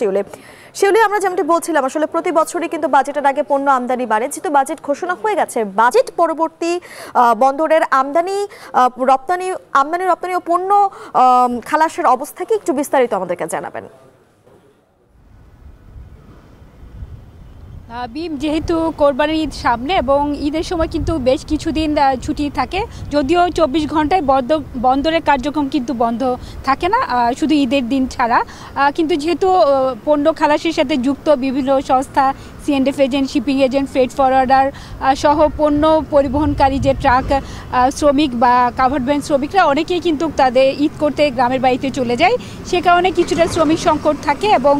শিউলি শিউলি আমরা যেমনটি বলছিলাম আসলে প্রতি বছরই কিন্তু বাজেটের আগে পণ্য আমদানি বাড়ে, যেহেতু বাজেট ঘোষণা হয়ে গেছে, বাজেট পরবর্তী বন্দরের আমদানি রপ্তানি ও পণ্য খালাসের অবস্থা কি একটু বিস্তারিত আমাদেরকে জানাবেন। যেহেতু কোরবানির ঈদ সামনে এবং ঈদের সময় কিন্তু বেশ কিছুদিন ছুটি থাকে, যদিও 24 ঘন্টায় বন্দরের কার্যক্রম কিন্তু বন্ধ থাকে না, শুধু ঈদের দিন ছাড়া। কিন্তু যেহেতু পণ্য খালাসের সাথে যুক্ত বিভিন্ন সংস্থা, CNF agent, shipping agent, freight forwarder সহ পণ্য পরিবহনকারী যে ট্রাক শ্রমিক বা কাভার্ড ভ্যান শ্রমিকরা অনেকেই কিন্তু তাদের ঈদ করতে গ্রামের বাড়িতে চলে যায়। সে কারণে কিছুটা শ্রমিক সংকট থাকে এবং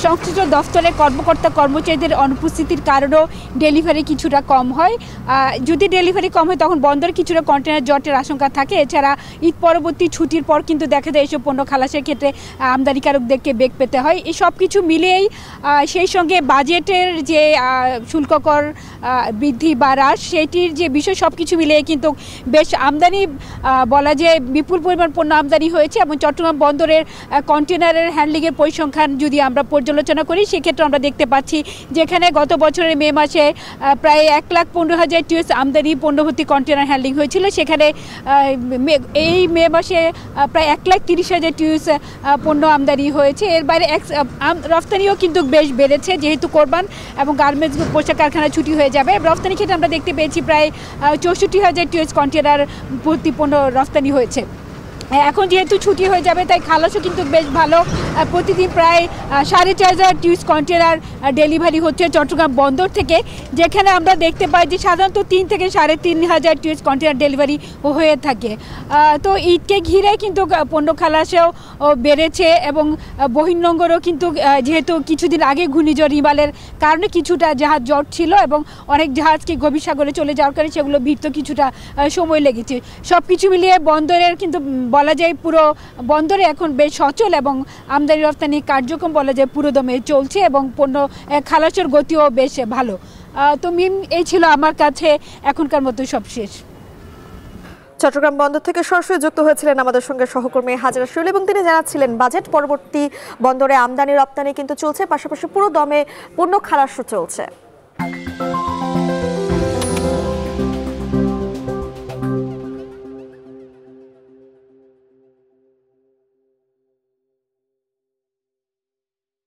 সংশ্লিষ্ট দফতরের কর্মকর্তা কর্মচারীদের অনুপস্থিতির কারণেও ডেলিভারি কিছুটা কম হয়। যদি ডেলিভারি কম হয় তখন বন্দরে কিছুটা কন্টেনার জটের আশঙ্কা থাকে। এছাড়া ঈদ পরবর্তী ছুটির পর কিন্তু দেখা যায় এসব পণ্য খালাসের ক্ষেত্রে আমদানিকারকদেরকে বেগ পেতে হয়। এই সব কিছু মিলিয়েই সেই সঙ্গে বাজেটের যে শুল্ক কর বৃদ্ধি বা হ্রাস, সেটির যে বিষয়, সব কিছু মিলিয়ে কিন্তু বেশ আমদানি বলা যায় বিপুল পরিমাণ পণ্য আমদানি হয়েছে। এবং চট্টগ্রাম বন্দরের কন্টেনারের হ্যান্ডলিংয়ের পরিসংখ্যান যদি আমরা পর্যালোচনা করি, সেক্ষেত্রে আমরা দেখতে পাচ্ছি যেখানে গত বছরের মে মাসে প্রায় 1,15,000 টিউএস আমদানি পণ্যভর্তি কন্টেনার হ্যান্ডলিং হয়েছিল, সেখানে এই মে মাসে প্রায় 1,30,000 টিউএস পণ্য আমদানি হয়েছে। এর বাইরে রফতানিও কিন্তু বেশ বেড়েছে, যেহেতু কোরবান এবং গার্মেন্টস পোশাক কারখানা ছুটি হয়ে যাবে। রফতানি ক্ষেত্রে আমরা দেখতে পেয়েছি প্রায় 64,000 টিউএস কন্টেনার ভর্তি পণ্য রফতানি হয়েছে। এখন যেহেতু ছুটি হয়ে যাবে তাই খালাসও কিন্তু বেশ ভালো, প্রতিদিন প্রায় 4,500 টিউএস কন্টেনার ডেলিভারি হচ্ছে চট্টগ্রাম বন্দর থেকে, যেখানে আমরা দেখতে পাই যে সাধারণত 3 থেকে 3,500 টিউএস কন্টেনার ডেলিভারি হয়ে থাকে। তো ঈদকে ঘিরে কিন্তু পণ্য খালাসেও বেড়েছে এবং বহির্নোঙরও কিন্তু, যেহেতু কিছুদিন আগে ঘূর্ণিঝড় রিমালের কারণে কিছুটা জাহাজ জট ছিল এবং অনেক জাহাজকে গভীর সাগরে চলে যাওয়ার কারণে সেগুলো ভিড়তে কিছুটা সময় লেগেছে। সব কিছু মিলিয়ে বন্দরের কিন্তু বলা যায় পুরো বন্দরে এখন বেশ সচল এবং আমদানি রপ্তানি কার্যক্রম বলা যায় পুরোদমে চলছে এবং পণ্য খালাসের গতিও বেশ ভালো। তো মিম, এই ছিল আমার কাছে এখনকার মতো সব শেষ। চট্টগ্রাম বন্দর থেকে সরাসরি যুক্ত হয়েছিলেন আমাদের সঙ্গে সহকর্মী হাজরা শিউলি এবং তিনি জানাচ্ছিলেন বাজেট পরবর্তী বন্দরে আমদানি রপ্তানি কিন্তু চলছে, পাশাপাশি পুরো দমে পণ্য খালাসও চলছে।